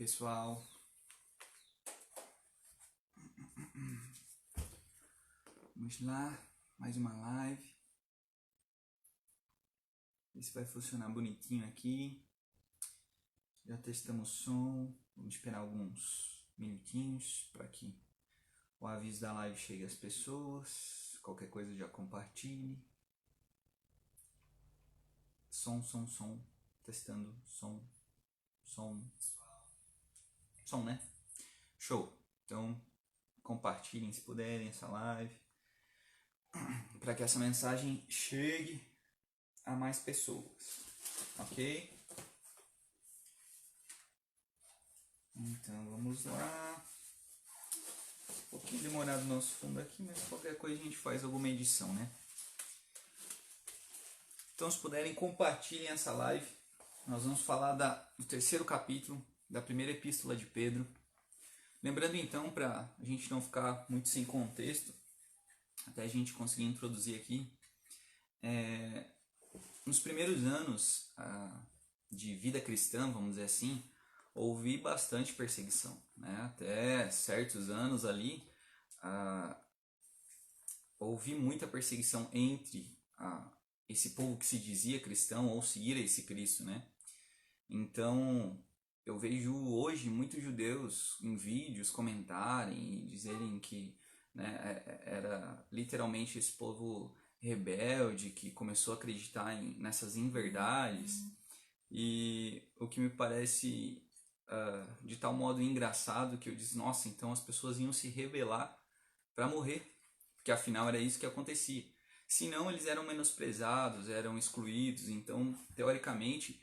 pessoal, vamos lá, mais uma live, ver se vai funcionar bonitinho aqui. Já testamos o som, vamos esperar alguns minutinhos para que o aviso da live chegue às pessoas. Qualquer coisa já compartilhe. Som, testando, som, né? Show! Então compartilhem se puderem essa live para que essa mensagem chegue a mais pessoas, ok? Então vamos lá. Um pouquinho demorado o nosso fundo aqui, mas qualquer coisa a gente faz alguma edição, né? Então, se puderem, compartilhem essa live. Nós vamos falar do terceiro capítulo da primeira epístola de Pedro. Lembrando então, para a gente não ficar muito sem contexto, até a gente conseguir introduzir aqui, nos primeiros anos de vida cristã, vamos dizer assim, houve bastante perseguição, né? Até certos anos ali, houve muita perseguição entre esse povo que se dizia cristão ou seguir esse Cristo, né? Então, eu vejo hoje muitos judeus em vídeos comentarem e dizerem que, né, era literalmente esse povo rebelde que começou a acreditar nessas inverdades. E o que me parece de tal modo engraçado que eu disse, nossa, então as pessoas iam se rebelar para morrer, porque afinal era isso que acontecia. Senão eles eram menosprezados, eram excluídos. Então, teoricamente,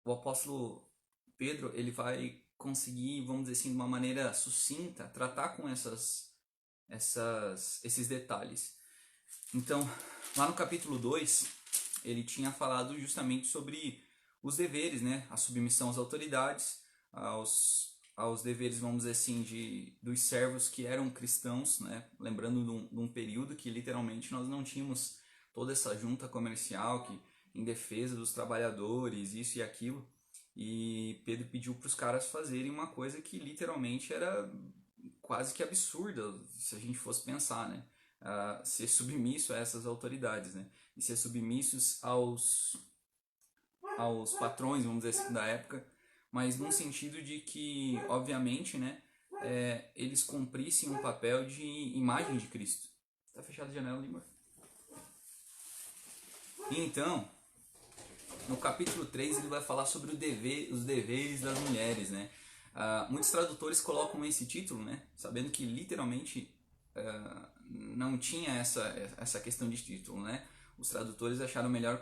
o apóstolo Pedro ele vai conseguir, vamos dizer assim, de uma maneira sucinta, tratar com esses detalhes. Então, lá no capítulo 2, ele tinha falado justamente sobre os deveres, né? A submissão às autoridades, aos deveres, vamos dizer assim, dos servos que eram cristãos, né? Lembrando de um período que literalmente nós não tínhamos toda essa junta comercial que em defesa dos trabalhadores, isso e aquilo. E Pedro pediu para os caras fazerem uma coisa que literalmente era quase que absurda, se a gente fosse pensar, né? Ser submisso a essas autoridades, né? E ser submissos aos patrões, vamos dizer assim, da época, mas num sentido de que, obviamente, né, eles cumprissem um papel de imagem de Cristo. Tá fechada a janela, Lima? Então, no capítulo 3 ele vai falar sobre os deveres das mulheres, né? Muitos tradutores colocam esse título, né, sabendo que literalmente não tinha essa questão de título, né? Os tradutores acharam melhor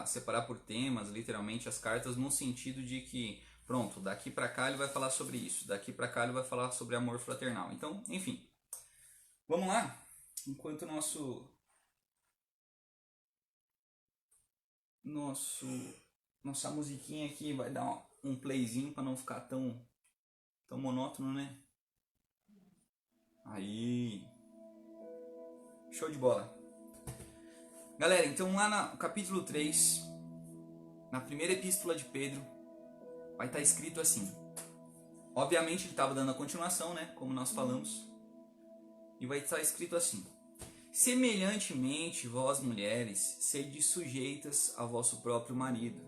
separar por temas, literalmente as cartas, no sentido de que, pronto, daqui para cá ele vai falar sobre isso, daqui para cá ele vai falar sobre amor fraternal. Então, enfim, vamos lá? Enquanto nossa musiquinha aqui vai dar um playzinho para não ficar tão monótono, né? Aí, show de bola. Galera, então lá no capítulo 3, na primeira epístola de Pedro, vai estar escrito assim. Obviamente ele estava dando a continuação, né? Como nós falamos. E vai estar escrito assim. Semelhantemente, vós mulheres, sede sujeitas a vosso próprio marido,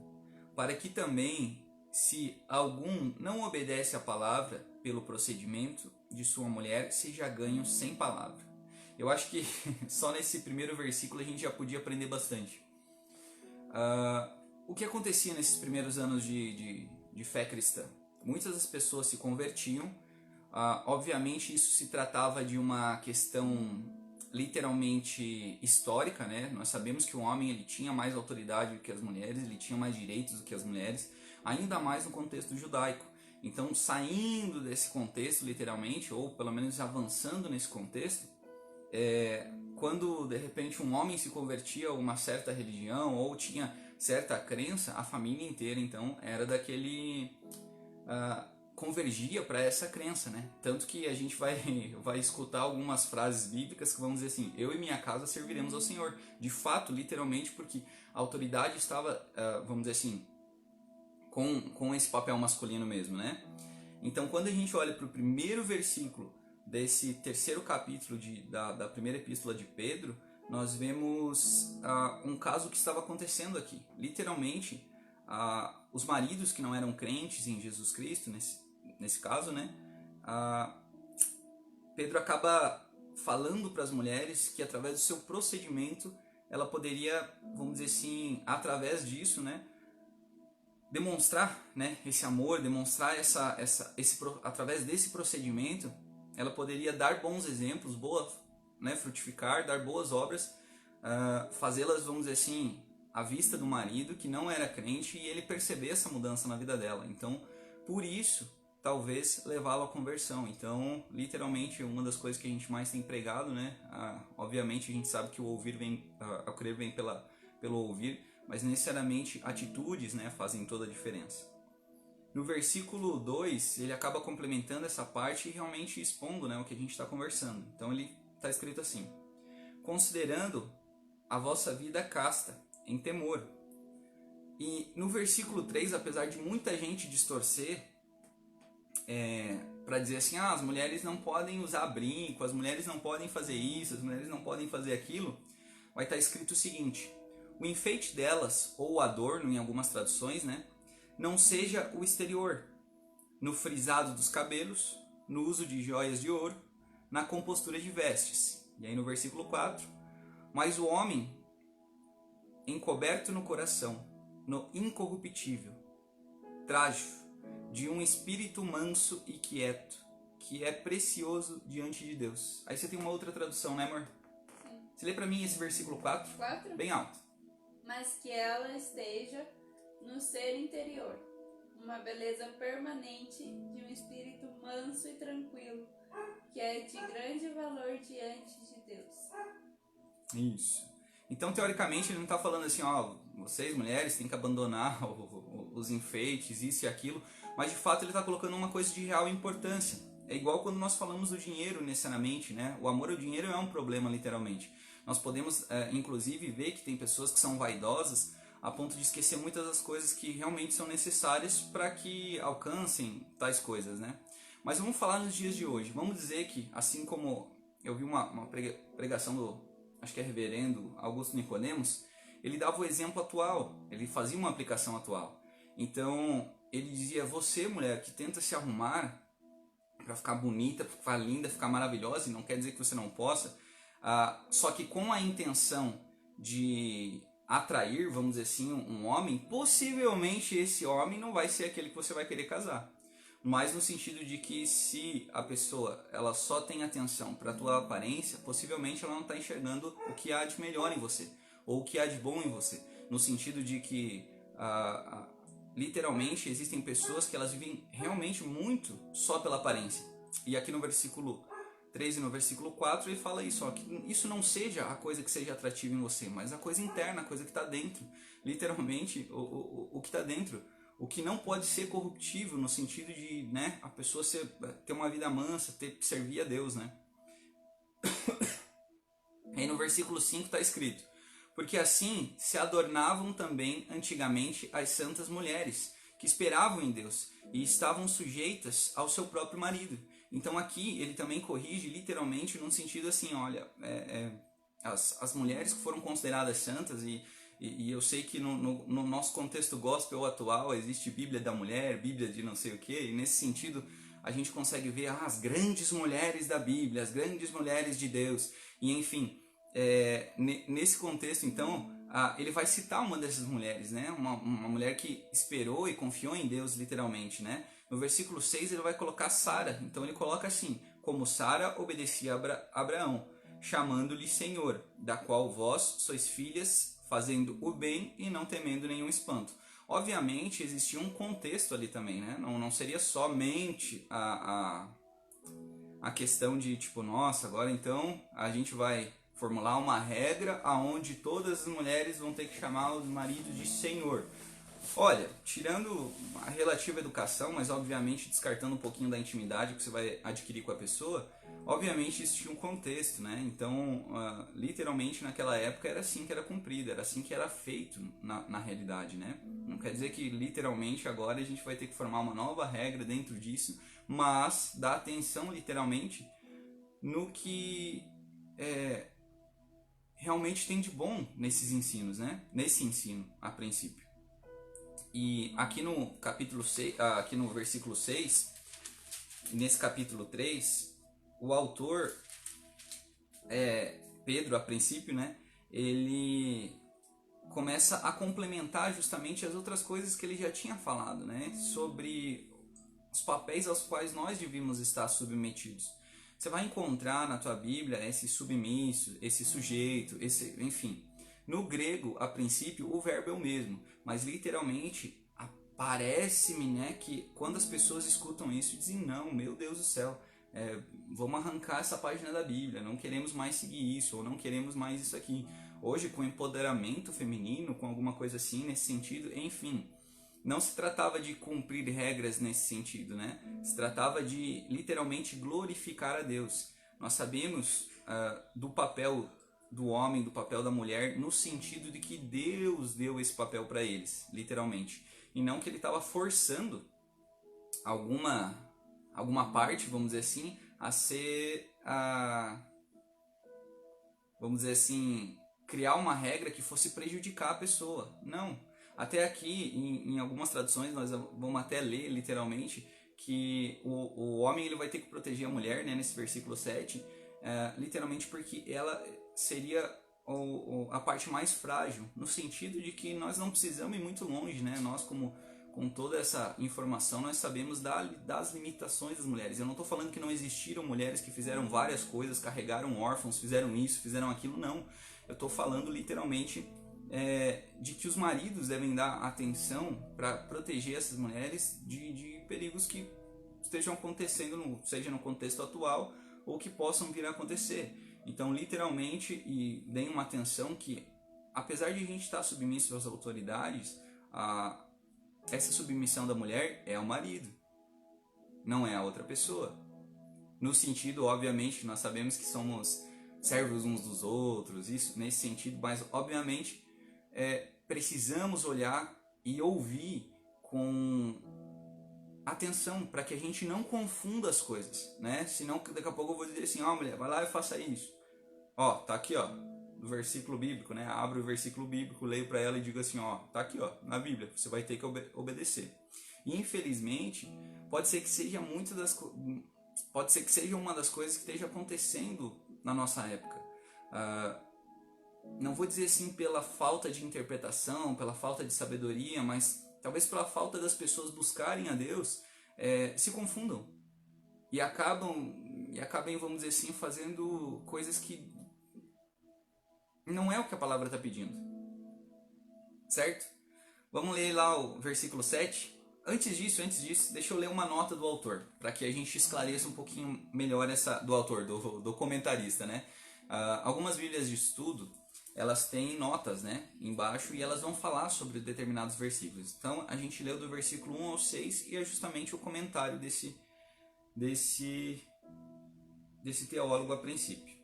para que também, se algum não obedece à palavra pelo procedimento de sua mulher, seja ganho sem palavra. Eu acho que só nesse primeiro versículo a gente já podia aprender bastante. O que acontecia nesses primeiros anos de fé cristã? Muitas das pessoas se convertiam. Obviamente isso se tratava de uma questão literalmente histórica, né? Nós sabemos que o homem ele tinha mais autoridade do que as mulheres, ele tinha mais direitos do que as mulheres, ainda mais no contexto judaico. Então, saindo desse contexto literalmente, ou pelo menos avançando nesse contexto, quando de repente um homem se convertia a uma certa religião ou tinha certa crença, a família inteira então era daquele convergia para essa crença, né? Tanto que a gente vai escutar algumas frases bíblicas que vão dizer assim: eu e minha casa serviremos ao Senhor. De fato, literalmente, porque a autoridade estava, vamos dizer assim, com esse papel masculino mesmo, né? Então, quando a gente olha para o primeiro versículo desse terceiro capítulo da primeira epístola de Pedro, nós vemos um caso que estava acontecendo aqui. Literalmente, os maridos que não eram crentes em Jesus Cristo, nesse caso, né? Pedro acaba falando para as mulheres que através do seu procedimento ela poderia, vamos dizer assim, através disso, né, demonstrar, né, esse amor, demonstrar através desse procedimento, ela poderia dar bons exemplos, né, frutificar, dar boas obras, fazê-las, vamos dizer assim, à vista do marido que não era crente e ele perceber essa mudança na vida dela. Então, por isso, talvez levá-lo à conversão. Então, literalmente, uma das coisas que a gente mais tem pregado, né? Obviamente, a gente sabe que o ouvir o crer vem pelo ouvir, mas necessariamente atitudes, né, fazem toda a diferença. No versículo 2, ele acaba complementando essa parte e realmente expondo, né, o que a gente está conversando. Então, ele está escrito assim: considerando a vossa vida casta, em temor. E no versículo 3, apesar de muita gente distorcer, para dizer assim, as mulheres não podem usar brinco, as mulheres não podem fazer isso, as mulheres não podem fazer aquilo, vai estar escrito o seguinte: o enfeite delas, ou o adorno em algumas traduções, né, não seja o exterior, no frisado dos cabelos, no uso de joias de ouro, na compostura de vestes. E aí no versículo 4, mas o homem encoberto no coração, no incorruptível trajo de um espírito manso e quieto, que é precioso diante de Deus. Aí você tem uma outra tradução, né, amor? Sim. Você lê pra mim esse versículo 4? 4? Bem alto. Mas que ela esteja no ser interior, uma beleza permanente de um espírito manso e tranquilo, que é de grande valor diante de Deus. Isso. Então, teoricamente, ele não está falando assim, vocês mulheres têm que abandonar os enfeites, isso e aquilo, mas de fato ele está colocando uma coisa de real importância. É igual quando nós falamos do dinheiro necessariamente, né? O amor ao dinheiro é um problema, literalmente. Nós podemos, inclusive, ver que tem pessoas que são vaidosas a ponto de esquecer muitas das coisas que realmente são necessárias para que alcancem tais coisas, né? Mas vamos falar nos dias de hoje. Vamos dizer que, assim como eu vi uma pregação do, acho que é reverendo Augusto Nicodemos, ele dava o exemplo atual, ele fazia uma aplicação atual. Então, ele dizia: você, mulher, que tenta se arrumar para ficar bonita, para ficar linda, ficar maravilhosa, e não quer dizer que você não possa, só que com a intenção de atrair, vamos dizer assim, um homem, possivelmente esse homem não vai ser aquele que você vai querer casar. Mas no sentido de que se a pessoa ela só tem atenção para a tua aparência, possivelmente ela não está enxergando o que há de melhor em você, ou o que há de bom em você. No sentido de que, literalmente, existem pessoas que elas vivem realmente muito só pela aparência. E aqui no versículo 3 e no versículo 4 ele fala isso, que isso não seja a coisa que seja atrativa em você, mas a coisa interna, a coisa que está dentro. Literalmente, o que está dentro. O que não pode ser corruptível no sentido de, né, a pessoa ter uma vida mansa, servir a Deus, né? Aí no versículo 5 está escrito: porque assim se adornavam também antigamente as santas mulheres, que esperavam em Deus e estavam sujeitas ao seu próprio marido. Então aqui ele também corrige literalmente num sentido assim, olha, as mulheres que foram consideradas santas, e eu sei que no nosso contexto gospel atual existe Bíblia da mulher, Bíblia de não sei o que, e nesse sentido a gente consegue ver as grandes mulheres da Bíblia, as grandes mulheres de Deus, e enfim, nesse contexto então, ele vai citar uma dessas mulheres, né? Uma mulher que esperou e confiou em Deus literalmente, né? No versículo 6 ele vai colocar Sara, então ele coloca assim: como Sara obedecia a Abraão, chamando-lhe Senhor, da qual vós sois filhas, fazendo o bem e não temendo nenhum espanto. Obviamente existia um contexto ali também, né? Não seria somente a questão de tipo, nossa, agora então a gente vai formular uma regra aonde todas as mulheres vão ter que chamar os maridos de Senhor. Olha, tirando a relativa educação, mas obviamente descartando um pouquinho da intimidade que você vai adquirir com a pessoa, Obviamente isso tinha um contexto, né? Então, literalmente naquela época era assim que era cumprido, era assim que era feito na realidade, né? Não quer dizer que literalmente agora a gente vai ter que formar uma nova regra dentro disso, mas dá atenção literalmente no que realmente tem de bom nesses ensinos, né? Nesse ensino, a princípio. E aqui no capítulo 6, aqui no versículo 6, nesse capítulo 3, o autor, Pedro, a princípio, né? Ele começa a complementar justamente as outras coisas que ele já tinha falado, né? Sobre os papéis aos quais nós devíamos estar submetidos. Você vai encontrar na tua Bíblia esse submisso, esse sujeito, enfim. No grego, a princípio, o verbo é o mesmo, mas literalmente parece-me, né, que quando as pessoas escutam isso dizem, não, meu Deus do céu, vamos arrancar essa página da Bíblia, não queremos mais seguir isso, ou não queremos mais isso aqui. Hoje, com empoderamento feminino, com alguma coisa assim, nesse sentido, enfim, não se tratava de cumprir regras nesse sentido, né? Se tratava de literalmente glorificar a Deus. Nós sabemos do papel do homem, do papel da mulher, no sentido de que Deus deu esse papel para eles, literalmente. E não que ele estava forçando alguma parte, vamos dizer assim, a ser, vamos dizer assim, criar uma regra que fosse prejudicar a pessoa. Não. Até aqui, em algumas traduções, nós vamos até ler literalmente que o homem ele vai ter que proteger a mulher, né, nesse versículo 7, literalmente porque ela seria a parte mais frágil, no sentido de que nós não precisamos ir muito longe, né? Nós, com toda essa informação, nós sabemos das limitações das mulheres. Eu não estou falando que não existiram mulheres que fizeram várias coisas, carregaram órfãos, fizeram isso, fizeram aquilo, não. Eu estou falando literalmente de que os maridos devem dar atenção para proteger essas mulheres de perigos que estejam acontecendo, seja no contexto atual ou que possam vir a acontecer. Então, literalmente, e deem uma atenção que, apesar de a gente estar submisso às autoridades, essa submissão da mulher é ao marido, não é a outra pessoa. No sentido, obviamente, que nós sabemos que somos servos uns dos outros, isso nesse sentido, mas, obviamente, precisamos olhar e ouvir com atenção para que a gente não confunda as coisas, né? Senão daqui a pouco eu vou dizer assim, mulher, vai lá e faça isso. Tá aqui, no versículo bíblico, né? Abro o versículo bíblico, leio para ela e digo assim, tá aqui, na Bíblia, você vai ter que obedecer. E infelizmente, pode ser que seja uma das coisas que esteja acontecendo na nossa época. Não vou dizer assim pela falta de interpretação, pela falta de sabedoria, mas talvez pela falta das pessoas buscarem a Deus, se confundam e acabem, vamos dizer assim, fazendo coisas que não é o que a palavra está pedindo, certo? Vamos ler lá o versículo 7. Antes disso, deixa eu ler uma nota do autor, para que a gente esclareça um pouquinho melhor do autor, do comentarista, né? Algumas bíblias de estudo, elas têm notas, né, embaixo, e elas vão falar sobre determinados versículos. Então, a gente leu do versículo 1 ao 6 e é justamente o comentário desse teólogo a princípio.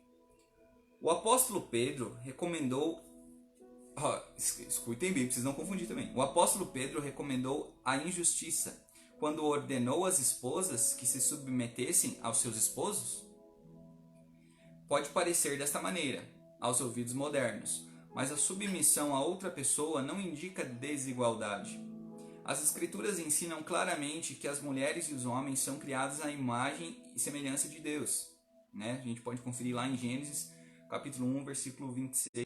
O apóstolo Pedro recomendou... escutem bem, precisam não confundir também. O apóstolo Pedro recomendou a injustiça quando ordenou às esposas que se submetessem aos seus esposos? Pode parecer desta maneira aos ouvidos modernos, mas a submissão a outra pessoa não indica desigualdade. As escrituras ensinam claramente que as mulheres e os homens são criados à imagem e semelhança de Deus, né? A gente pode conferir lá em Gênesis, capítulo 1, versículo 26.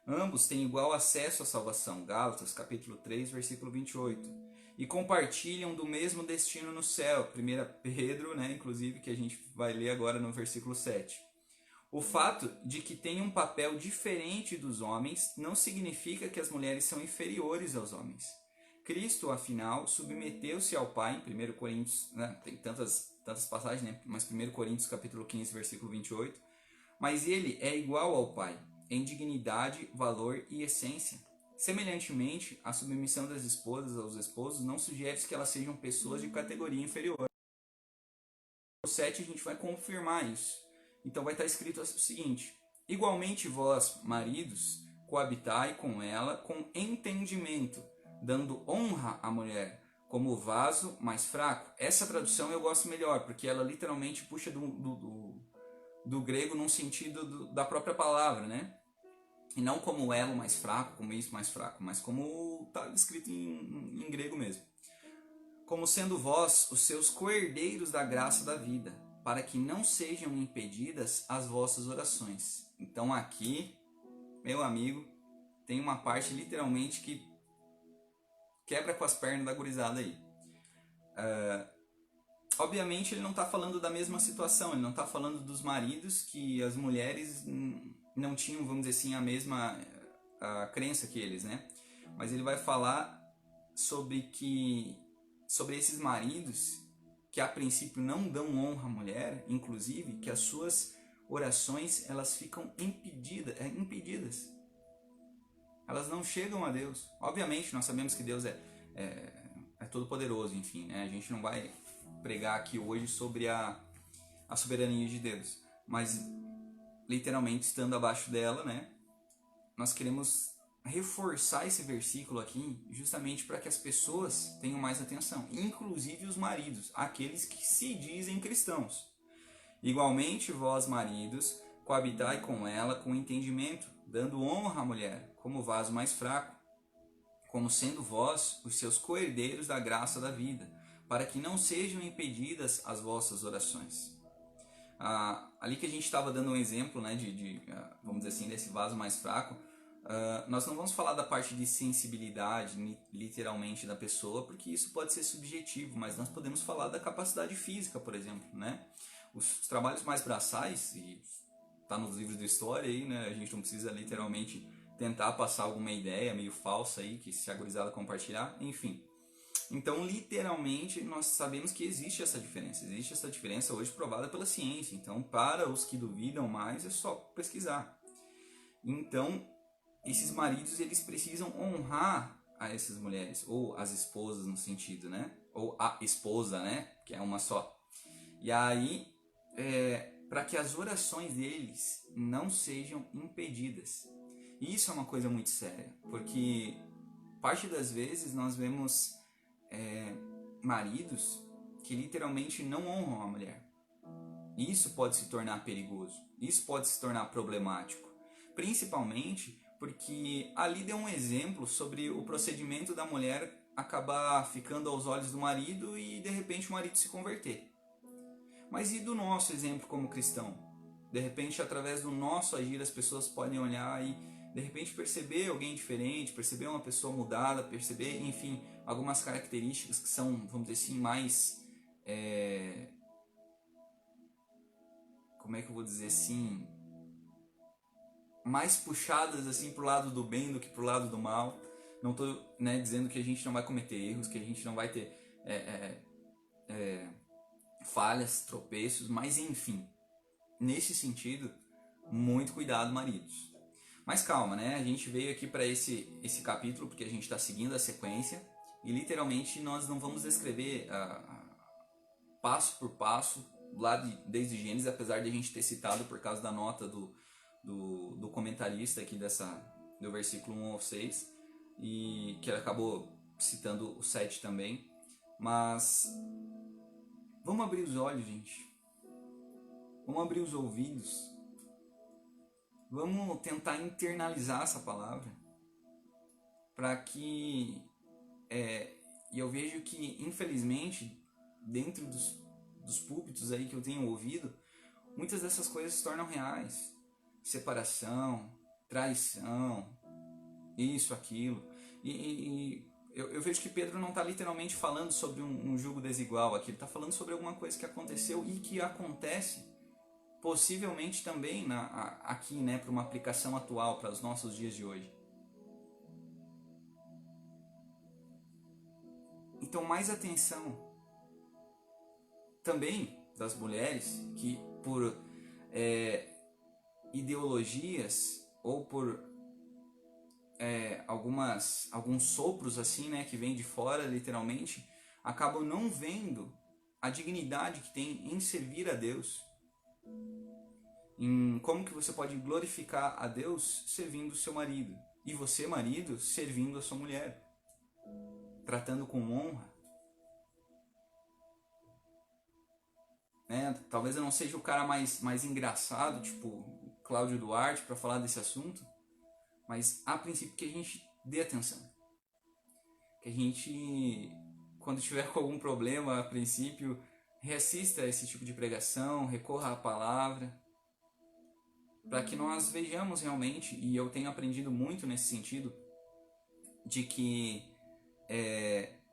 Ambos têm igual acesso à salvação, Gálatas, capítulo 3, versículo 28. E compartilham do mesmo destino no céu, 1 Pedro, né, inclusive, que a gente vai ler agora no versículo 7. O fato de que tem um papel diferente dos homens não significa que as mulheres são inferiores aos homens. Cristo, afinal, submeteu-se ao Pai, em 1 Coríntios, né, tem tantas passagens, né, mas 1 Coríntios capítulo 15, versículo 28, mas ele é igual ao Pai, em dignidade, valor e essência. Semelhantemente, a submissão das esposas aos esposos não sugere que elas sejam pessoas de categoria inferior. 7 a gente vai confirmar isso. Então vai estar escrito o seguinte: igualmente vós, maridos, coabitai com ela com entendimento, dando honra à mulher, como vaso mais fraco. Essa tradução eu gosto melhor, porque ela literalmente puxa do grego num sentido da própria palavra, né? E não como elo mais fraco, como isso mais fraco, mas como está escrito em grego mesmo. Como sendo vós os seus coerdeiros da graça da vida, para que não sejam impedidas as vossas orações. Então aqui, meu amigo, tem uma parte literalmente que quebra com as pernas da gurizada aí. Obviamente ele não está falando da mesma situação, ele não está falando dos maridos que as mulheres não tinham, vamos dizer assim, a mesma crença que eles, né? Mas ele vai falar sobre esses maridos que a princípio não dão honra à mulher, inclusive que as suas orações elas ficam impedidas. Elas não chegam a Deus. Obviamente nós sabemos que Deus é todo poderoso, enfim, né? A gente não vai pregar aqui hoje sobre a soberania de Deus, mas literalmente estando abaixo dela, né? Nós queremos reforçar esse versículo aqui justamente para que as pessoas tenham mais atenção, inclusive os maridos, aqueles que se dizem cristãos. Igualmente vós, maridos, coabitai com ela com entendimento, dando honra à mulher, como vaso mais fraco, como sendo vós os seus coerdeiros da graça da vida, para que não sejam impedidas as vossas orações. Ali que a gente estava dando um exemplo, né, vamos dizer assim, desse vaso mais fraco, nós não vamos falar da parte de sensibilidade, literalmente, da pessoa, porque isso pode ser subjetivo, mas nós podemos falar da capacidade física, por exemplo, né? Os trabalhos mais braçais, e está nos livros de história aí, né? A gente não precisa literalmente tentar passar alguma ideia meio falsa aí, que se a gurizada compartilhar, enfim. Então, literalmente, nós sabemos que existe essa diferença. Existe essa diferença hoje provada pela ciência. Então, para os que duvidam mais, é só pesquisar. Então, esses maridos, eles precisam honrar a essas mulheres, ou as esposas no sentido, né? Ou a esposa, né? Que é uma só. E aí, para que as orações deles não sejam impedidas. E isso é uma coisa muito séria, porque parte das vezes nós vemos maridos que literalmente não honram a mulher. E isso pode se tornar perigoso, isso pode se tornar problemático, principalmente porque ali deu um exemplo sobre o procedimento da mulher acabar ficando aos olhos do marido e de repente o marido se converter. Mas e do nosso exemplo como cristão? De repente, através do nosso agir, as pessoas podem olhar e de repente perceber alguém diferente, perceber uma pessoa mudada, perceber, enfim, algumas características que são, vamos dizer assim, mais... como é que eu vou dizer assim? Mais puxadas assim pro lado do bem do que pro lado do mal. Não estou, né, dizendo que a gente não vai cometer erros, que a gente não vai ter falhas, tropeços, mas enfim, nesse sentido, muito cuidado, maridos. Mas calma, né? A gente veio aqui para esse capítulo porque a gente está seguindo a sequência e literalmente nós não vamos descrever passo por passo lá desde Gênesis, apesar de a gente ter citado por causa da nota do comentarista aqui do versículo 1 ao 6, e que ele acabou citando o 7 também. Mas vamos abrir os olhos, gente. Vamos abrir os ouvidos. Vamos tentar internalizar essa palavra para que... E eu vejo que, infelizmente, dentro dos púlpitos aí que eu tenho ouvido, muitas dessas coisas se tornam reais. Separação, traição, isso, aquilo. E eu vejo que Pedro não está literalmente falando sobre um julgo desigual aqui. Ele está falando sobre alguma coisa que aconteceu e que acontece possivelmente também aqui, né, para uma aplicação atual, para os nossos dias de hoje. Então, mais atenção também das mulheres que por ideologias ou por alguns sopros assim, né, que vêm de fora literalmente, acabam não vendo a dignidade que tem em servir a Deus, em como que você pode glorificar a Deus servindo o seu marido, e você, marido, servindo a sua mulher, tratando com honra. Talvez eu não seja o cara mais engraçado, tipo Cláudio Duarte, para falar desse assunto, mas a princípio que a gente dê atenção. Que a gente, quando tiver com algum problema, a princípio, reassista a esse tipo de pregação, recorra à palavra, para que nós vejamos realmente, e eu tenho aprendido muito nesse sentido, de que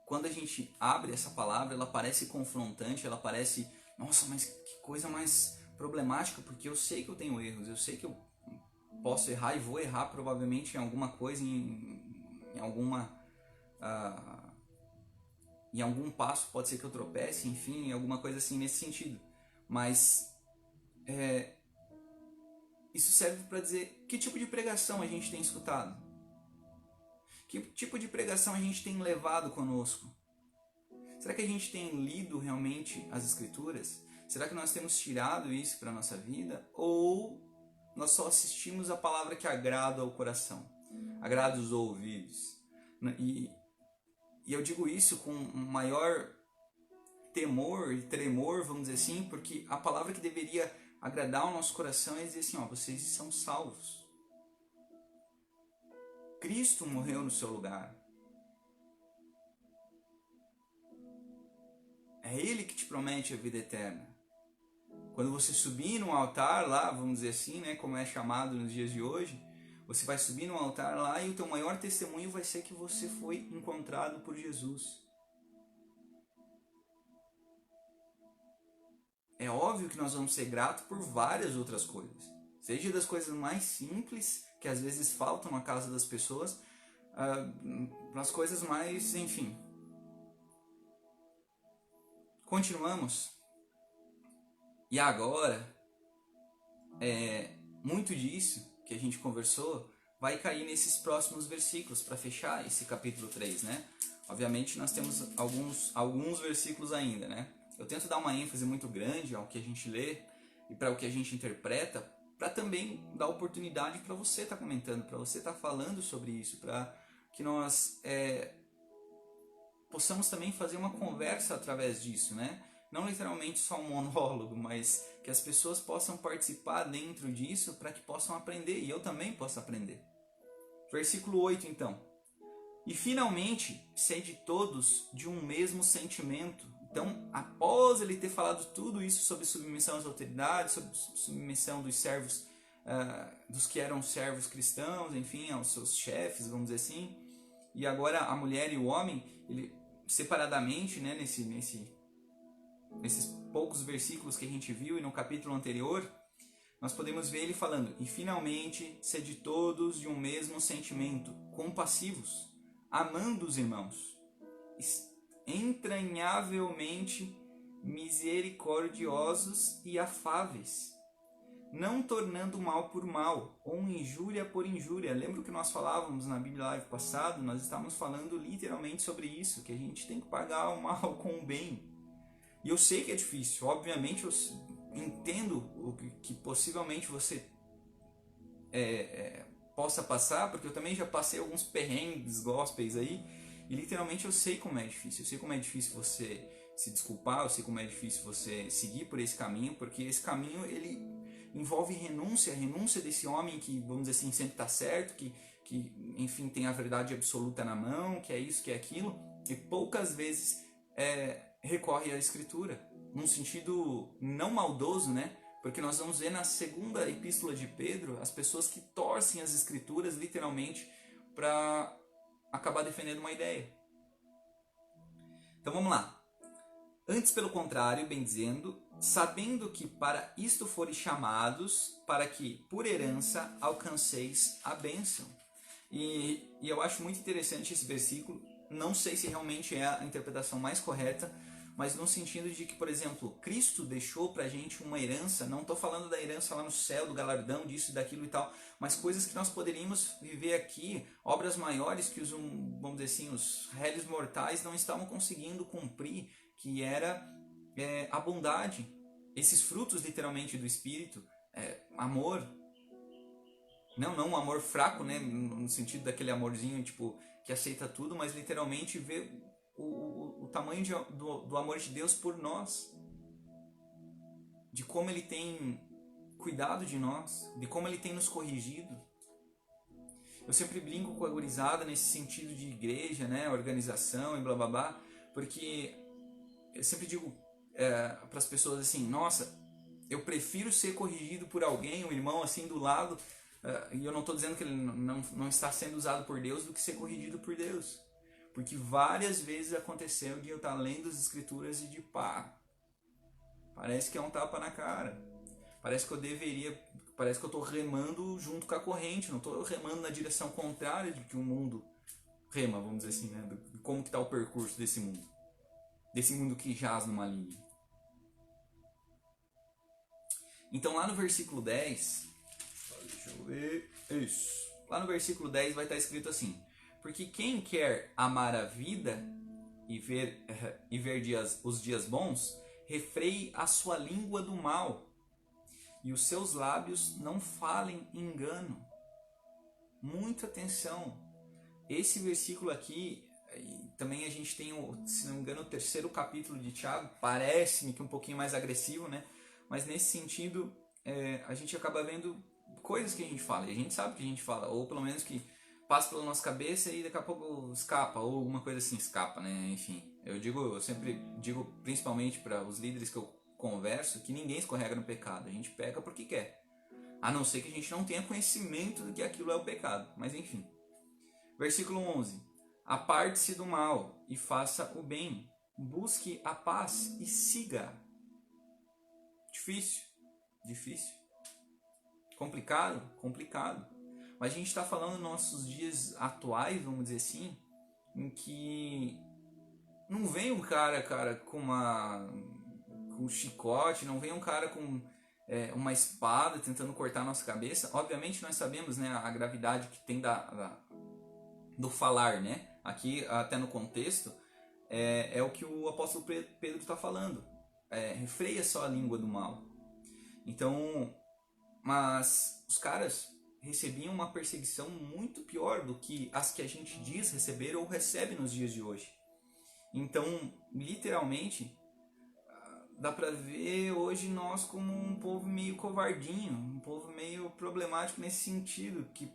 quando a gente abre essa palavra, ela parece confrontante, ela parece, nossa, mas que coisa mais problemática, porque eu sei que eu tenho erros, eu sei que eu posso errar e vou errar provavelmente em alguma coisa, em algum passo pode ser que eu tropece, enfim, alguma coisa assim nesse sentido. Mas isso serve para dizer que tipo de pregação a gente tem escutado, que tipo de pregação a gente tem levado conosco. Será que a gente tem lido realmente as Escrituras? Será que nós temos tirado isso para a nossa vida? Ou nós só assistimos a palavra que agrada ao coração, agrada os ouvidos? E eu digo isso com um maior temor e tremor, vamos dizer assim, porque a palavra que deveria agradar ao nosso coração é dizer assim, vocês são salvos. Cristo morreu no seu lugar. É Ele que te promete a vida eterna. Quando você subir no altar lá, vamos dizer assim, como é chamado nos dias de hoje, você vai subir no altar lá e o teu maior testemunho vai ser que você foi encontrado por Jesus. É óbvio que nós vamos ser gratos por várias outras coisas. Seja das coisas mais simples, que às vezes faltam na casa das pessoas, nas coisas mais, enfim. Continuamos. E agora, muito disso que a gente conversou vai cair nesses próximos versículos para fechar esse capítulo 3, Obviamente nós temos alguns versículos ainda, Eu tento dar uma ênfase muito grande ao que a gente lê e para o que a gente interpreta, para também dar oportunidade para você estar comentando, para você estar falando sobre isso, para que nós possamos também fazer uma conversa através disso, Não literalmente só um monólogo, mas que as pessoas possam participar dentro disso para que possam aprender, e eu também posso aprender. Versículo 8 então. E finalmente, sede todos de um mesmo sentimento. Então, após ele ter falado tudo isso sobre submissão às autoridades, sobre submissão dos servos, dos que eram servos cristãos, enfim, aos seus chefes, vamos dizer assim, e agora a mulher e o homem, ele separadamente, nesses poucos versículos que a gente viu e no capítulo anterior, nós podemos ver ele falando: e finalmente, sede todos de um mesmo sentimento, compassivos, amando os irmãos, entranhavelmente misericordiosos e afáveis, não tornando mal por mal, ou injúria por injúria. Lembra que nós falávamos na Bíblia Live passado? Nós estávamos falando literalmente sobre isso, que a gente tem que pagar o mal com o bem. E eu sei que é difícil, obviamente eu entendo o que possivelmente você possa passar, porque eu também já passei alguns perrengues gospels aí, e literalmente eu sei como é difícil. Eu sei como é difícil você se desculpar, eu sei como é difícil você seguir por esse caminho, porque esse caminho ele envolve renúncia desse homem que, vamos dizer assim, sempre está certo, que enfim, tem a verdade absoluta na mão, que é isso, que é aquilo, e poucas vezes recorre à Escritura, num sentido não maldoso, Porque nós vamos ver na segunda epístola de Pedro as pessoas que torcem as Escrituras literalmente para acabar defendendo uma ideia. Então vamos lá. Antes, pelo contrário, bem dizendo, sabendo que para isto foreis chamados, para que por herança alcanceis a bênção. E eu acho muito interessante esse versículo. Não sei se realmente é a interpretação mais correta, mas no sentido de que, por exemplo, Cristo deixou pra gente uma herança. Não estou falando da herança lá no céu, do galardão, disso e daquilo e tal, mas coisas que nós poderíamos viver aqui, obras maiores que vamos dizer assim, os réis mortais não estavam conseguindo cumprir, que era a bondade, esses frutos literalmente do Espírito, amor, não um amor fraco, né, no sentido daquele amorzinho tipo que aceita tudo, mas literalmente ver o tamanho do amor de Deus por nós, de como Ele tem cuidado de nós, de como Ele tem nos corrigido. Eu sempre brinco com a gurizada nesse sentido de igreja, né, organização e blá blá blá, porque eu sempre digo para as pessoas assim, nossa, eu prefiro ser corrigido por alguém, um irmão assim do lado, e eu não estou dizendo que ele não está sendo usado por Deus, do que ser corrigido por Deus. Porque várias vezes aconteceu de eu estar lendo as escrituras e de pá, parece que é um tapa na cara. Parece que eu estou remando junto com a corrente, não estou remando na direção contrária de que o mundo rema, vamos dizer assim, né? De como que está o percurso desse mundo que jaz no maligno. Então lá no versículo 10, deixa eu ver, isso, lá no versículo 10 vai estar escrito assim: porque quem quer amar a vida e ver os dias bons, refreie a sua língua do mal, e os seus lábios não falem engano. Muita atenção. Esse versículo aqui, também a gente tem, se não me engano, o 3º capítulo de Tiago, parece-me que um pouquinho mais agressivo, né? Mas nesse sentido, a gente acaba vendo coisas que a gente fala, e a gente sabe que a gente fala, ou pelo menos que passa pela nossa cabeça e daqui a pouco escapa, ou alguma coisa assim escapa, né? Enfim, eu sempre digo, principalmente para os líderes que eu converso, que ninguém escorrega no pecado, a gente peca porque quer, a não ser que a gente não tenha conhecimento de que aquilo é o pecado, mas enfim. Versículo 11: aparte-se do mal e faça o bem, busque a paz e siga. Difícil, complicado, mas a gente está falando nos nossos dias atuais, vamos dizer assim, em que não vem um cara com um chicote, não vem um cara com uma espada tentando cortar a nossa cabeça. Obviamente nós sabemos, né, a gravidade que tem do falar, né? Aqui até no contexto é o que o apóstolo Pedro está falando. Refreia só a língua do mal. Então, mas os caras recebiam uma perseguição muito pior do que as que a gente diz receber ou recebe nos dias de hoje. Então, literalmente, dá pra ver hoje nós como um povo meio covardinho, um povo meio problemático nesse sentido, que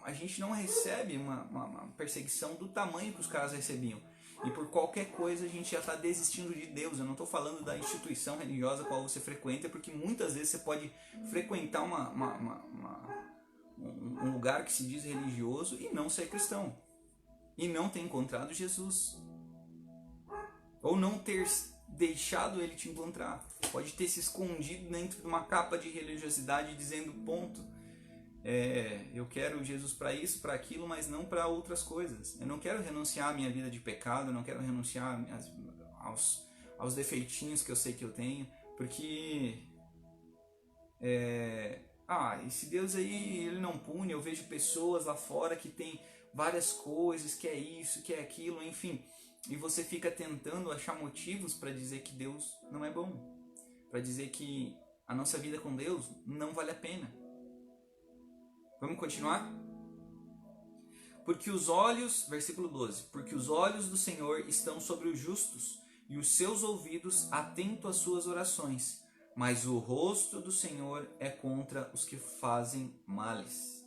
a gente não recebe uma perseguição do tamanho que os caras recebiam. E por qualquer coisa a gente já está desistindo de Deus. Eu não estou falando da instituição religiosa a qual você frequenta, porque muitas vezes você pode frequentar um lugar que se diz religioso e não ser cristão. E não ter encontrado Jesus. Ou não ter deixado ele te encontrar. Pode ter se escondido dentro de uma capa de religiosidade dizendo ponto. Eu quero Jesus para isso, para aquilo, mas não para outras coisas. Eu não quero renunciar à minha vida de pecado, eu não quero renunciar aos defeitinhos que eu sei que eu tenho, porque esse Deus aí, ele não pune. Eu vejo pessoas lá fora que tem várias coisas, que é isso, que é aquilo, enfim, e você fica tentando achar motivos para dizer que Deus não é bom, para dizer que a nossa vida com Deus não vale a pena. Vamos continuar? Porque os olhos, versículo 12, porque os olhos do Senhor estão sobre os justos e os seus ouvidos atentos às suas orações, mas o rosto do Senhor é contra os que fazem males.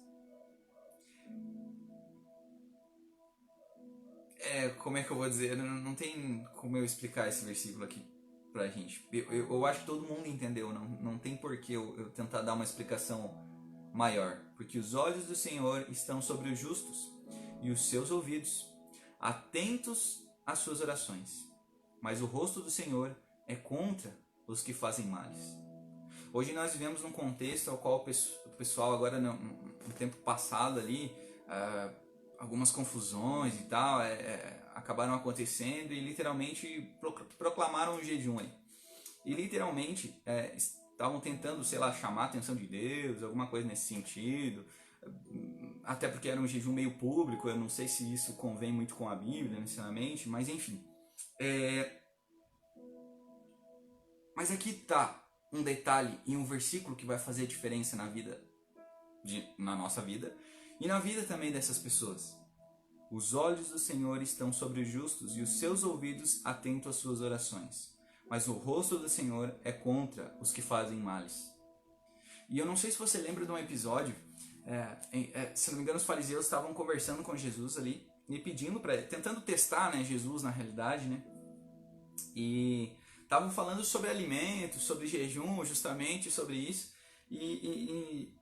Como é que eu vou dizer? Não tem como eu explicar esse versículo aqui pra gente. Eu acho que todo mundo entendeu, não tem porquê eu tentar dar uma explicação maior, porque os olhos do Senhor estão sobre os justos e os seus ouvidos atentos às suas orações, mas o rosto do Senhor é contra os que fazem males. Hoje nós vivemos num contexto ao qual o pessoal agora no tempo passado ali, algumas confusões e tal acabaram acontecendo e literalmente proclamaram um jejum aí. E literalmente estavam tentando, chamar a atenção de Deus, alguma coisa nesse sentido, até porque era um jejum meio público. Eu não sei se isso convém muito com a Bíblia, necessariamente, mas enfim. Mas aqui tá um detalhe e um versículo que vai fazer diferença na nossa vida e na vida também dessas pessoas. Os olhos do Senhor estão sobre os justos e os seus ouvidos atentos às suas orações. Mas o rosto do Senhor é contra os que fazem males. E eu não sei se você lembra de um episódio, se não me engano, os fariseus estavam conversando com Jesus ali e tentando testar, né, Jesus na realidade, né? E estavam falando sobre alimentos, sobre jejum, justamente sobre isso. E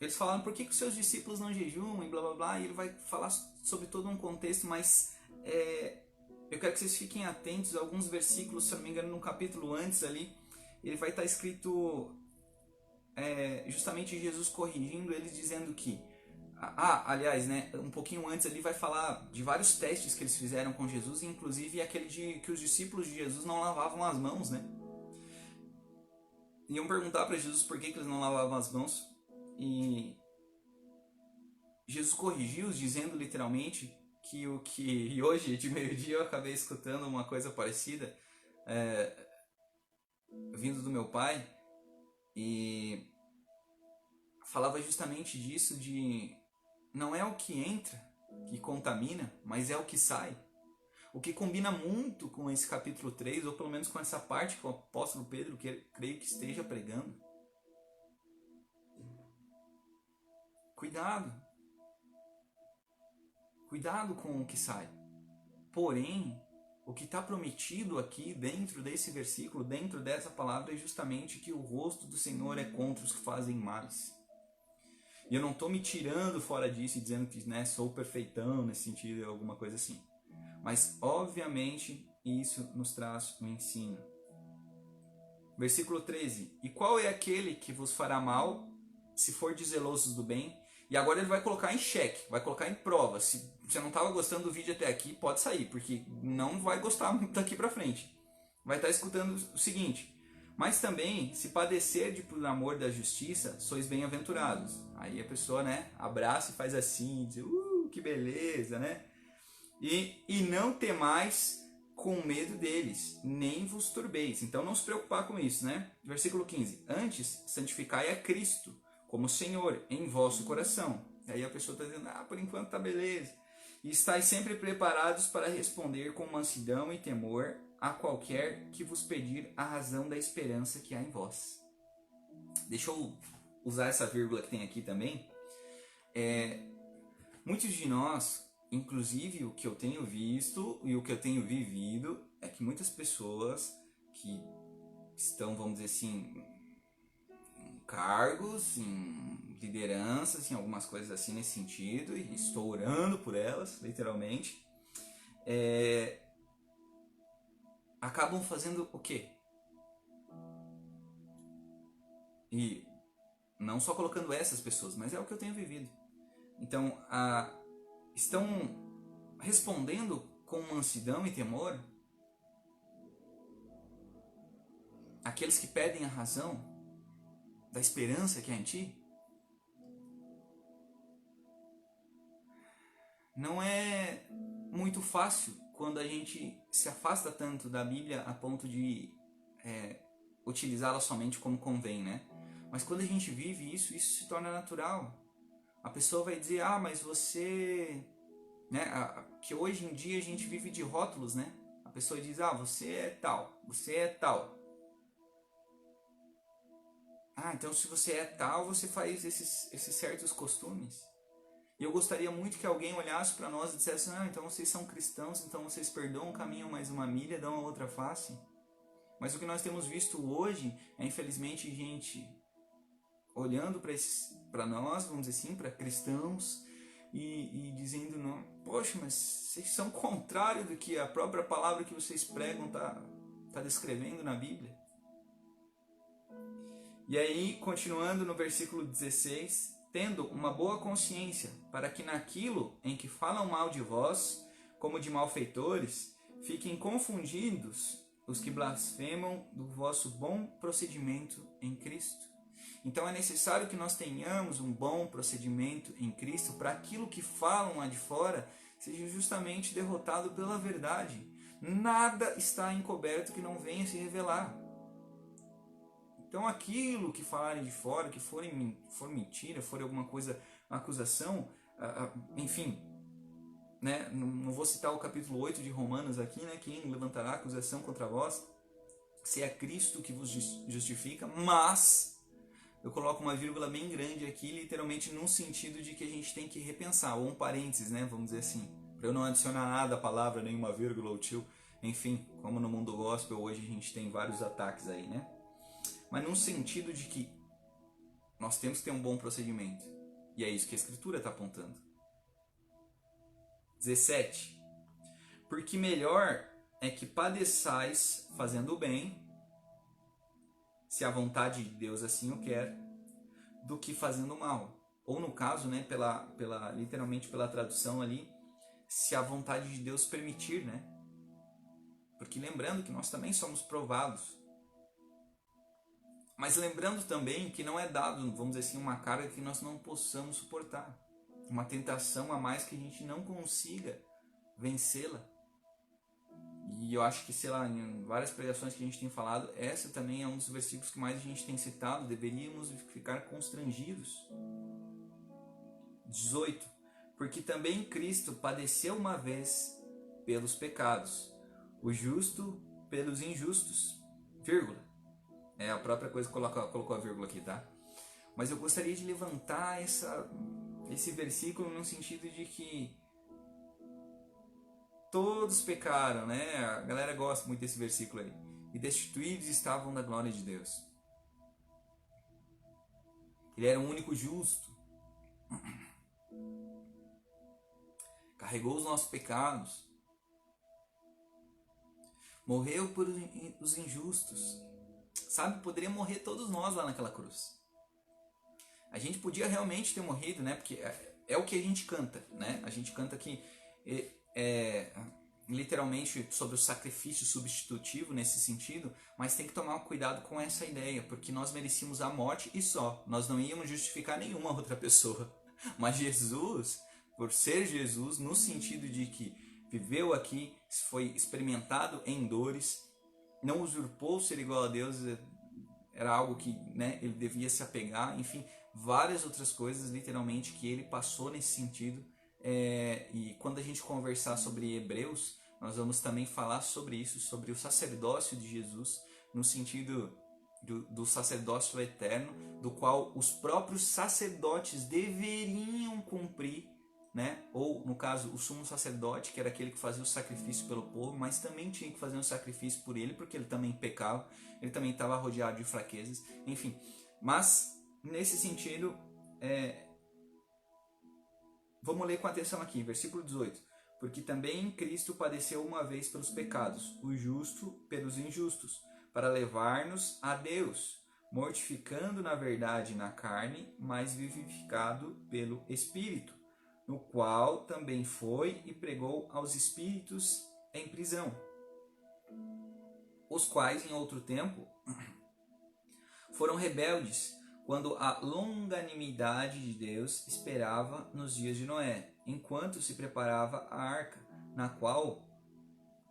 eles falaram por que os seus discípulos não jejuam e blá blá blá. E ele vai falar sobre todo um contexto, mas eu quero que vocês fiquem atentos a alguns versículos, se não me engano, no capítulo antes ali, ele vai estar escrito justamente Jesus corrigindo eles, dizendo que aliás, né, um pouquinho antes ali vai falar de vários testes que eles fizeram com Jesus, e inclusive aquele de que os discípulos de Jesus não lavavam as mãos, né? Iam perguntar para Jesus por que eles não lavavam as mãos, e Jesus corrigiu-os dizendo literalmente e hoje de meio-dia eu acabei escutando uma coisa parecida vindo do meu pai, e falava justamente disso, de não é o que entra que contamina, mas é o que sai. O que combina muito com esse capítulo 3, ou pelo menos com essa parte que o apóstolo Pedro, creio que esteja pregando. Cuidado. Cuidado com o que sai. Porém, o que está prometido aqui dentro desse versículo, dentro dessa palavra, é justamente que o rosto do Senhor é contra os que fazem males. E eu não estou me tirando fora disso e dizendo que, né, sou perfeitão nesse sentido, alguma coisa assim. Mas, obviamente, isso nos traz um ensino. Versículo 13. E qual é aquele que vos fará mal, se for de zelosos do bem? E agora ele vai colocar em xeque, vai colocar em prova. Se você não estava gostando do vídeo até aqui, pode sair, porque não vai gostar muito daqui para frente. Vai estar escutando o seguinte: mas também, se padecer por amor da justiça, sois bem-aventurados. Aí a pessoa, né, abraça e faz assim, diz, que beleza, né? E não temais com medo deles, nem vos turbeis. Então não se preocupar com isso, né? Versículo 15. Antes, santificai a Cristo como Senhor em vosso coração. Aí a pessoa está dizendo, por enquanto tá beleza. E estáis sempre preparados para responder com mansidão e temor a qualquer que vos pedir a razão da esperança que há em vós. Deixa eu usar essa vírgula que tem aqui também. Muitos de nós, inclusive o que eu tenho visto e o que eu tenho vivido, é que muitas pessoas que estão, vamos dizer assim, em cargos, em lideranças, em algumas coisas assim nesse sentido, e estou orando por elas, literalmente, acabam fazendo o quê? E não só colocando essas pessoas, mas é o que eu tenho vivido. Então, estão respondendo com mansidão e temor aqueles que pedem a razão da esperança que há em ti. Não é muito fácil quando a gente se afasta tanto da Bíblia a ponto de utilizá-la somente como convém, né? Mas quando a gente vive isso se torna natural. A pessoa vai dizer, mas você... né? Que hoje em dia a gente vive de rótulos, né? A pessoa diz, você é tal, você é tal. Então se você é tal, você faz esses certos costumes. E eu gostaria muito que alguém olhasse para nós e dissesse, então vocês são cristãos, então vocês perdoam, caminham mais uma milha, dão a outra face. Mas o que nós temos visto hoje é, infelizmente, gente olhando para nós, vamos dizer assim, para cristãos, e dizendo, não, poxa, mas vocês são contrário do que a própria palavra que vocês pregam tá descrevendo na Bíblia. E aí, continuando no versículo 16, tendo uma boa consciência, para que naquilo em que falam mal de vós, como de malfeitores, fiquem confundidos os que blasfemam do vosso bom procedimento em Cristo. Então é necessário que nós tenhamos um bom procedimento em Cristo para aquilo que falam lá de fora seja justamente derrotado pela verdade. Nada está encoberto que não venha se revelar. Então aquilo que falarem de fora, que for mentira, for alguma coisa, uma acusação, enfim, né? Não vou citar o capítulo 8 de Romanos aqui, né? Quem levantará acusação contra vós, se é Cristo que vos justifica, mas eu coloco uma vírgula bem grande aqui, literalmente num sentido de que a gente tem que repensar, ou um parênteses, né? Vamos dizer assim, para eu não adicionar nada à palavra, nenhuma vírgula ou tio, enfim, como no mundo gospel hoje a gente tem vários ataques aí, né? Mas num sentido de que nós temos que ter um bom procedimento. E é isso que a Escritura está apontando. 17. Porque melhor é que padeçais fazendo o bem, se a vontade de Deus assim o quer, do que fazendo o mal. Ou no caso, né, literalmente pela tradução ali, se a vontade de Deus permitir, né? Porque lembrando que nós também somos provados. Mas lembrando também que não é dado, vamos dizer assim, uma carga que nós não possamos suportar. Uma tentação a mais que a gente não consiga vencê-la. E eu acho que, sei lá, em várias pregações que a gente tem falado, essa também é um dos versículos que mais a gente tem citado. Deveríamos ficar constrangidos. 18. Porque também Cristo padeceu uma vez pelos pecados, o justo pelos injustos, vírgula. É a própria coisa que colocou a vírgula aqui, tá? Mas eu gostaria de levantar esse versículo no sentido de que todos pecaram, né? A galera gosta muito desse versículo aí. E destituídos estavam da glória de Deus. Ele era o único justo. Carregou os nossos pecados. Morreu por os injustos. Sabe, poderia morrer todos nós lá naquela cruz. A gente podia realmente ter morrido, né? Porque é o que a gente canta, né? A gente canta que literalmente sobre o sacrifício substitutivo nesse sentido, mas tem que tomar cuidado com essa ideia, porque nós merecíamos a morte e só. Nós não íamos justificar nenhuma outra pessoa. Mas Jesus, por ser Jesus, no sentido de que viveu aqui, foi experimentado em dores, não usurpou ser igual a Deus, era algo que, né, ele devia se apegar, enfim, várias outras coisas literalmente que ele passou nesse sentido. E quando a gente conversar sobre Hebreus, nós vamos também falar sobre isso, sobre o sacerdócio de Jesus, no sentido do sacerdócio eterno, do qual os próprios sacerdotes deveriam cumprir, né? Ou no caso o sumo sacerdote, que era aquele que fazia o sacrifício pelo povo, mas também tinha que fazer um sacrifício por ele, porque ele também pecava, ele também estava rodeado de fraquezas, enfim. Mas nesse sentido, vamos ler com atenção aqui, versículo 18. Porque também Cristo padeceu uma vez pelos pecados, o justo pelos injustos, para levar-nos a Deus, mortificando na verdade na carne, mas vivificado pelo Espírito, no qual também foi e pregou aos espíritos em prisão, os quais em outro tempo foram rebeldes, quando a longanimidade de Deus esperava nos dias de Noé, enquanto se preparava a arca, na qual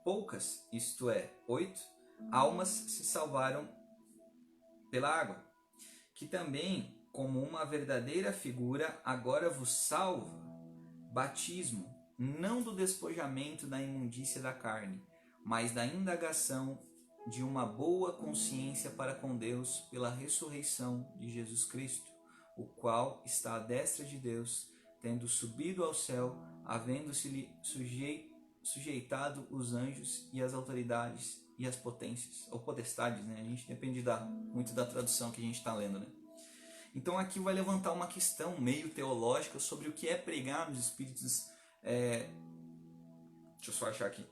poucas, isto é, 8, almas se salvaram pela água, que também, como uma verdadeira figura, agora vos salva, batismo, não do despojamento da imundícia da carne, mas da indagação de uma boa consciência para com Deus pela ressurreição de Jesus Cristo, o qual está à destra de Deus, tendo subido ao céu, havendo-se-lhe sujeitado os anjos e as autoridades e as potências, ou potestades, né? A gente depende muito da tradução que a gente está lendo, né? Então aqui vai levantar uma questão meio teológica sobre o que é pregar nos espíritos, deixa eu só achar aqui,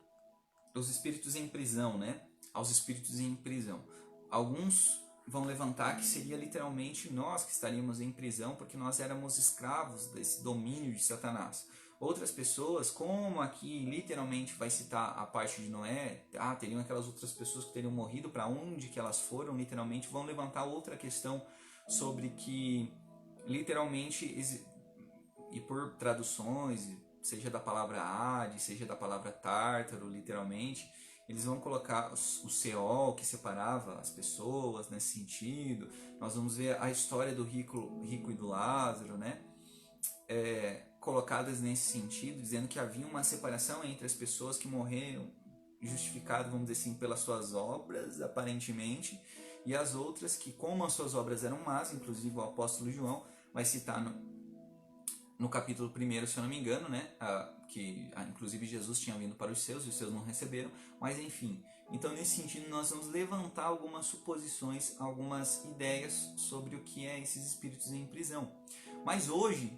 os espíritos em prisão, né? Aos espíritos em prisão. Alguns vão levantar que seria literalmente nós que estaríamos em prisão porque nós éramos escravos desse domínio de Satanás. Outras pessoas, como aqui literalmente vai citar a parte de Noé, teriam aquelas outras pessoas que teriam morrido, para onde que elas foram, literalmente, vão levantar outra questão sobre que literalmente, e por traduções, seja da palavra Hades, seja da palavra Tártaro, literalmente, eles vão colocar o Seol, que separava as pessoas nesse sentido. Nós vamos ver a história do rico e do Lázaro, né? Colocadas nesse sentido, dizendo que havia uma separação entre as pessoas que morreram justificadas, vamos dizer assim, pelas suas obras, aparentemente, e as outras que, como as suas obras eram más, inclusive o apóstolo João vai citar no capítulo 1, se eu não me engano, né? Que inclusive Jesus tinha vindo para os seus e os seus não receberam, mas enfim. Então, nesse sentido, nós vamos levantar algumas suposições, algumas ideias sobre o que é esses espíritos em prisão. Mas hoje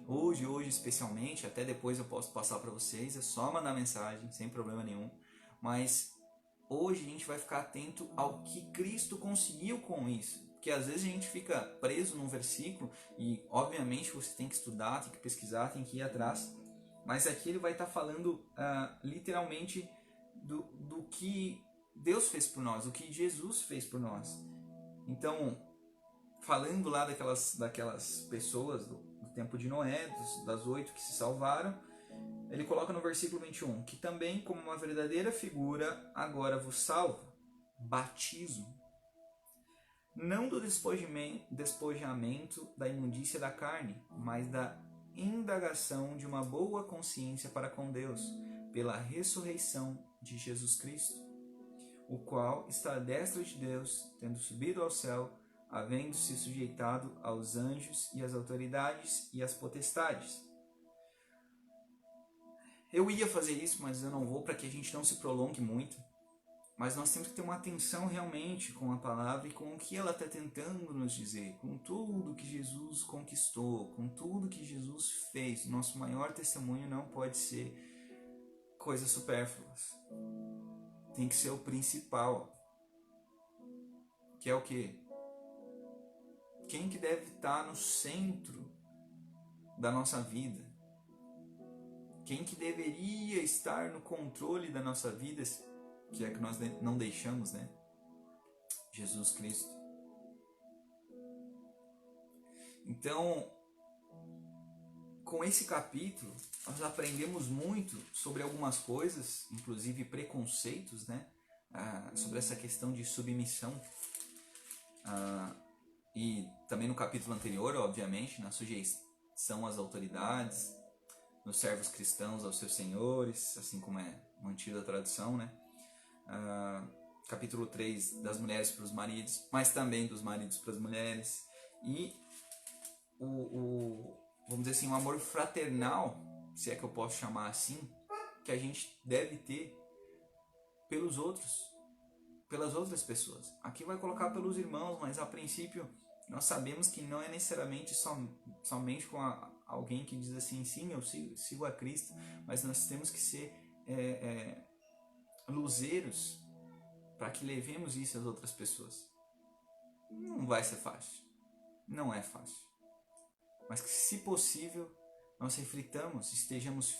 especialmente, até depois eu posso passar para vocês, é só mandar mensagem, sem problema nenhum. Mas hoje a gente vai ficar atento ao que Cristo conseguiu com isso. Porque às vezes a gente fica preso num versículo e obviamente você tem que estudar, tem que pesquisar, tem que ir atrás. Mas aqui ele vai estar falando literalmente do que Deus fez por nós, do que Jesus fez por nós. Então, falando lá daquelas pessoas do tempo de Noé, das 8 que se salvaram, ele coloca no versículo 21, que também, como uma verdadeira figura, agora vos salva. Batismo. Não do despojamento da imundícia da carne, mas da indagação de uma boa consciência para com Deus, pela ressurreição de Jesus Cristo, o qual está à destra de Deus, tendo subido ao céu, havendo-se sujeitado aos anjos e às autoridades e às potestades. Eu ia fazer isso, mas eu não vou, para que a gente não se prolongue muito. Mas nós temos que ter uma atenção realmente com a palavra e com o que ela está tentando nos dizer, com tudo que Jesus conquistou, com tudo que Jesus fez. Nosso maior testemunho não pode ser coisas supérfluas. Tem que ser o principal. Que é o quê? Quem que deve estar no centro da nossa vida? Quem que deveria estar no controle da nossa vida, que é que nós não deixamos, né? Jesus Cristo. Então, com esse capítulo, nós aprendemos muito sobre algumas coisas, inclusive preconceitos, né? Sobre essa questão de submissão. E também no capítulo anterior, obviamente, na sujeição às autoridades, nos servos cristãos aos seus senhores, assim como é mantida a tradução, né? Capítulo 3, das mulheres para os maridos, mas também dos maridos para as mulheres. E vamos dizer assim, um amor fraternal, se é que eu posso chamar assim, que a gente deve ter pelos outros, pelas outras pessoas. Aqui vai colocar pelos irmãos, mas a princípio nós sabemos que não é necessariamente somente com alguém que diz assim, sim, eu sigo a Cristo, mas nós temos que ser luzeiros para que levemos isso às outras pessoas. Não vai ser fácil, não é fácil, mas que, se possível, nós reflitamos, estejamos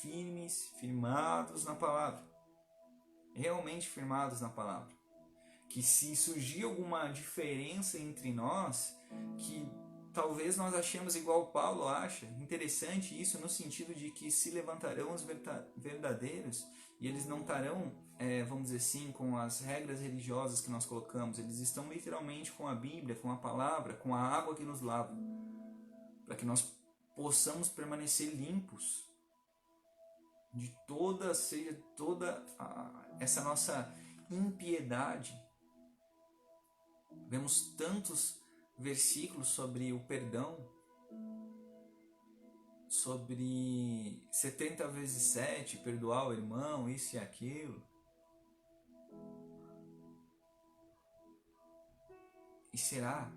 firmados na palavra, realmente firmados na palavra. Que se surgir alguma diferença entre nós, que talvez nós achemos igual Paulo acha, interessante isso no sentido de que se levantarão os verdadeiros e eles não estarão, vamos dizer assim, com as regras religiosas que nós colocamos, eles estão literalmente com a Bíblia, com a palavra, com a água que nos lava, para que nós possamos permanecer limpos de toda essa nossa impiedade. Vemos tantos versículos sobre o perdão, sobre 70 vezes 7, perdoar o irmão, isso e aquilo. E será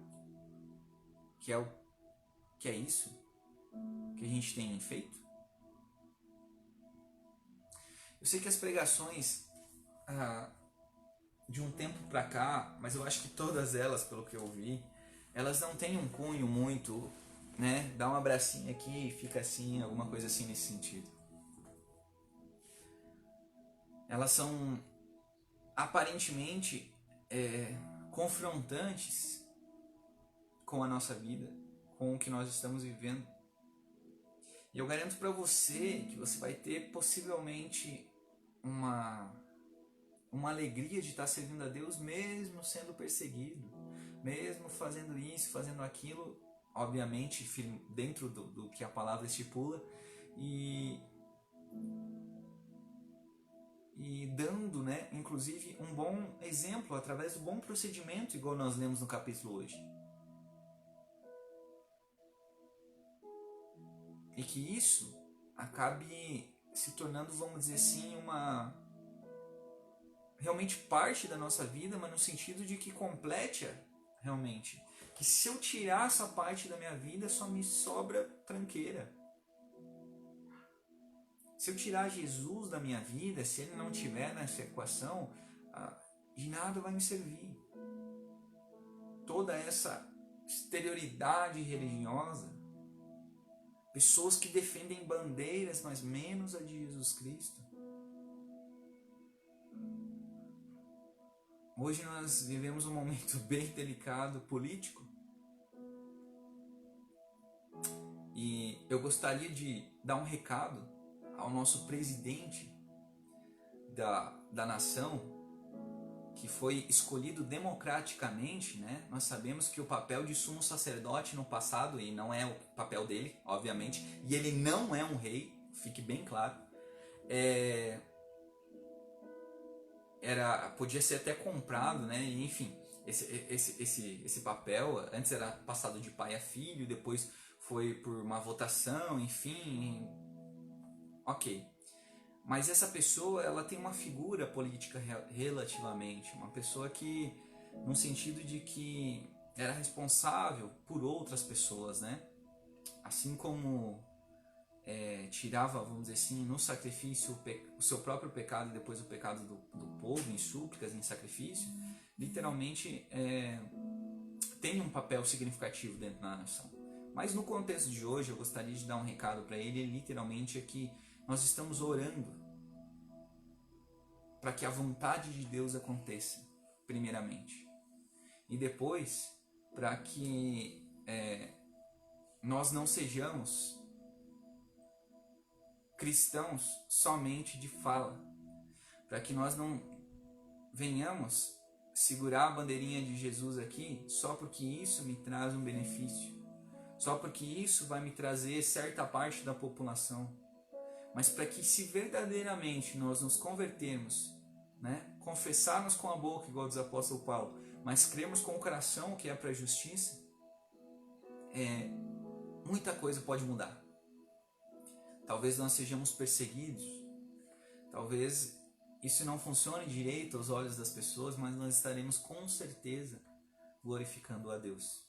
que é isso que a gente tem feito? Eu sei que as pregações de um tempo pra cá, mas eu acho que todas elas, pelo que eu vi, elas não têm um cunho muito, né? Dá um abracinho aqui e fica assim, alguma coisa assim nesse sentido. Elas são aparentemente confrontantes com a nossa vida, com o que nós estamos vivendo. E eu garanto para você que você vai ter possivelmente uma alegria de estar servindo a Deus mesmo sendo perseguido, mesmo fazendo isso, fazendo aquilo, obviamente dentro do que a palavra estipula, e dando, né, inclusive um bom exemplo através do bom procedimento, igual nós lemos no capítulo hoje. E que isso acabe se tornando, vamos dizer assim, realmente parte da nossa vida, mas no sentido de que complete-a realmente. Que se eu tirar essa parte da minha vida, só me sobra tranqueira. Se eu tirar Jesus da minha vida, se ele não estiver nessa equação, de nada vai me servir. Toda essa exterioridade religiosa, pessoas que defendem bandeiras, mas menos a de Jesus Cristo. Hoje nós vivemos um momento bem delicado político. E eu gostaria de dar um recado ao nosso presidente da nação, que foi escolhido democraticamente, né? Nós sabemos que o papel de sumo sacerdote no passado, e não é o papel dele, obviamente, e ele não é um rei, fique bem claro, podia ser até comprado, né? E, enfim, esse papel antes era passado de pai a filho, depois foi por uma votação, enfim, ok. Mas essa pessoa, ela tem uma figura política relativamente, uma pessoa que, no sentido de que era responsável por outras pessoas, né? Assim como tirava, vamos dizer assim, no sacrifício o seu próprio pecado e depois o pecado do povo em súplicas, em sacrifício, literalmente tem um papel significativo dentro da nação. Mas no contexto de hoje, eu gostaria de dar um recado para ele, literalmente é que nós estamos orando para que a vontade de Deus aconteça, primeiramente. E depois, para que nós não sejamos cristãos somente de fala. Para que nós não venhamos segurar a bandeirinha de Jesus aqui só porque isso me traz um benefício. Só porque isso vai me trazer certa parte da população. Mas para que, se verdadeiramente nós nos convertermos, né, confessarmos com a boca, igual diz o apóstolo Paulo, mas cremos com o coração que é para a justiça, muita coisa pode mudar. Talvez nós sejamos perseguidos, talvez isso não funcione direito aos olhos das pessoas, mas nós estaremos com certeza glorificando a Deus.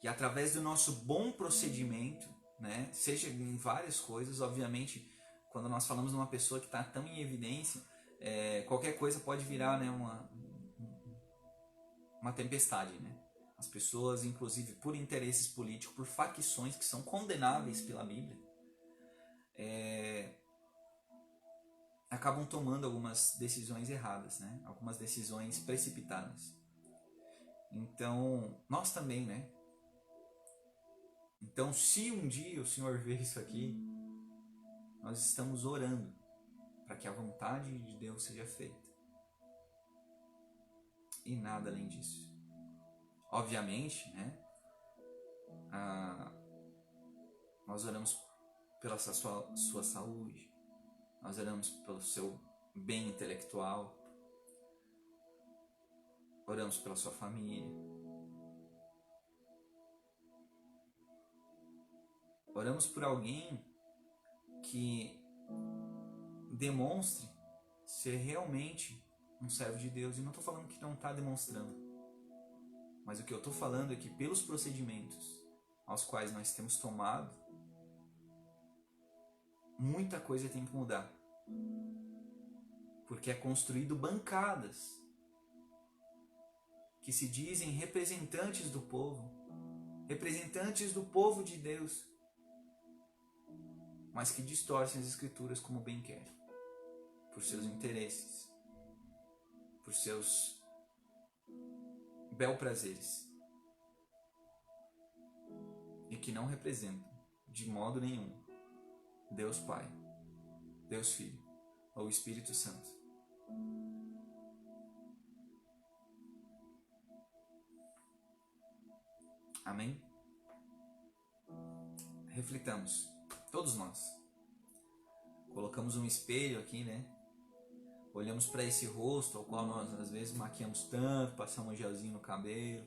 E através do nosso bom procedimento, né, seja em várias coisas, obviamente, quando nós falamos de uma pessoa que está tão em evidência, qualquer coisa pode virar, né, uma tempestade, né? As pessoas, inclusive por interesses políticos, por facções que são condenáveis pela Bíblia, acabam tomando algumas decisões erradas, né? Algumas decisões precipitadas. Então, nós também, né? Então, se um dia o Senhor ver isso aqui, nós estamos orando para que a vontade de Deus seja feita. E nada além disso. Obviamente, né? Nós oramos pela sua saúde, nós oramos pelo seu bem intelectual, oramos pela sua família, oramos por alguém que demonstre ser realmente um servo de Deus. E não estou falando que não está demonstrando, mas o que eu estou falando é que pelos procedimentos aos quais nós temos tomado, muita coisa tem que mudar. Porque é construído bancadas que se dizem representantes do povo de Deus, mas que distorcem as Escrituras como bem querem, por seus interesses, por seus bel prazeres, e que não representam de modo nenhum Deus Pai, Deus Filho ou Espírito Santo. Amém? Reflitamos, todos nós. Colocamos um espelho aqui, né? Olhamos para esse rosto ao qual nós às vezes maquiamos tanto, passamos um gelzinho no cabelo.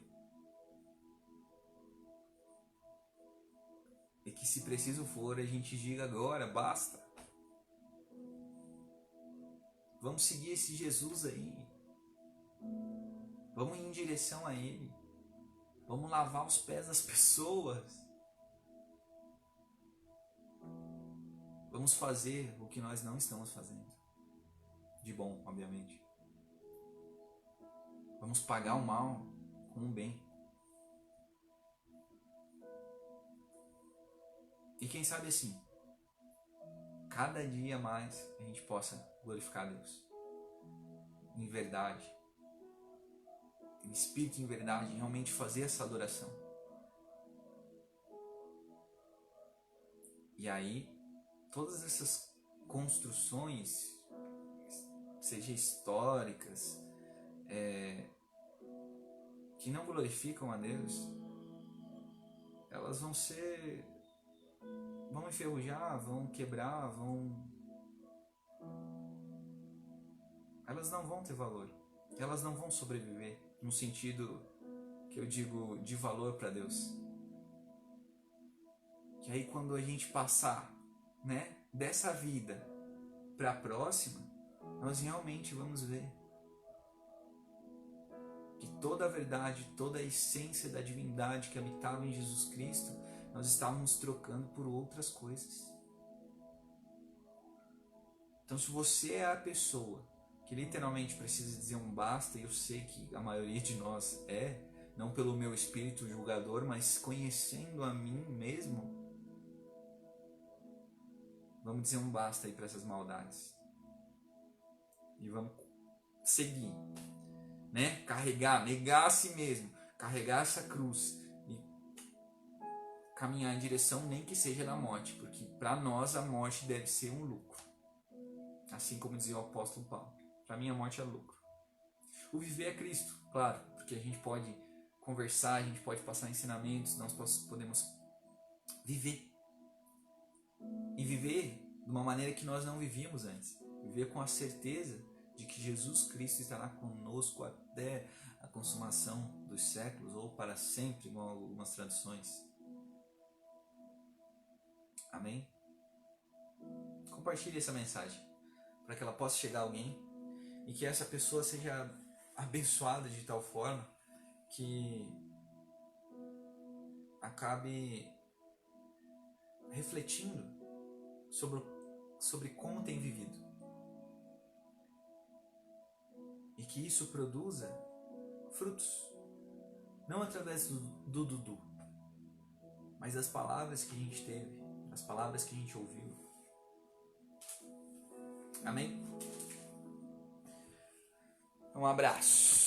E que se preciso for, a gente diga agora, basta. Vamos seguir esse Jesus aí. Vamos ir em direção a Ele. Vamos lavar os pés das pessoas. Vamos fazer o que nós não estamos fazendo. De bom, obviamente. Vamos pagar o mal com o bem. E quem sabe assim, cada dia mais a gente possa glorificar a Deus. Em verdade. Em espírito e em verdade, realmente fazer essa adoração. E aí, todas essas construções, seja históricas, que não glorificam a Deus, elas vão enferrujar, vão quebrar, elas não vão ter valor, elas não vão sobreviver, no sentido que eu digo de valor para Deus. Que aí quando a gente passar, né, dessa vida para a próxima, nós realmente vamos ver que toda a verdade, toda a essência da divindade que habitava em Jesus Cristo, nós estávamos trocando por outras coisas. Então, se você é a pessoa que literalmente precisa dizer um basta, e eu sei que a maioria de nós não pelo meu espírito julgador, mas conhecendo a mim mesmo, vamos dizer um basta aí para essas maldades. E vamos seguir, né? Carregar, negar a si mesmo, carregar essa cruz e caminhar em direção nem que seja da morte, porque para nós a morte deve ser um lucro. Assim como dizia o apóstolo Paulo, para mim a morte é lucro. O viver é Cristo, claro, porque a gente pode conversar, a gente pode passar ensinamentos, nós podemos viver. E viver de uma maneira que nós não vivíamos antes. Viver com a certeza de que Jesus Cristo estará conosco até a consumação dos séculos, ou para sempre, igual algumas tradições. Amém? Compartilhe essa mensagem, para que ela possa chegar a alguém e que essa pessoa seja abençoada de tal forma que acabe refletindo sobre como tem vivido. E que isso produza frutos. Não através do Dudu, mas das palavras que a gente teve, das palavras que a gente ouviu. Amém? Um abraço.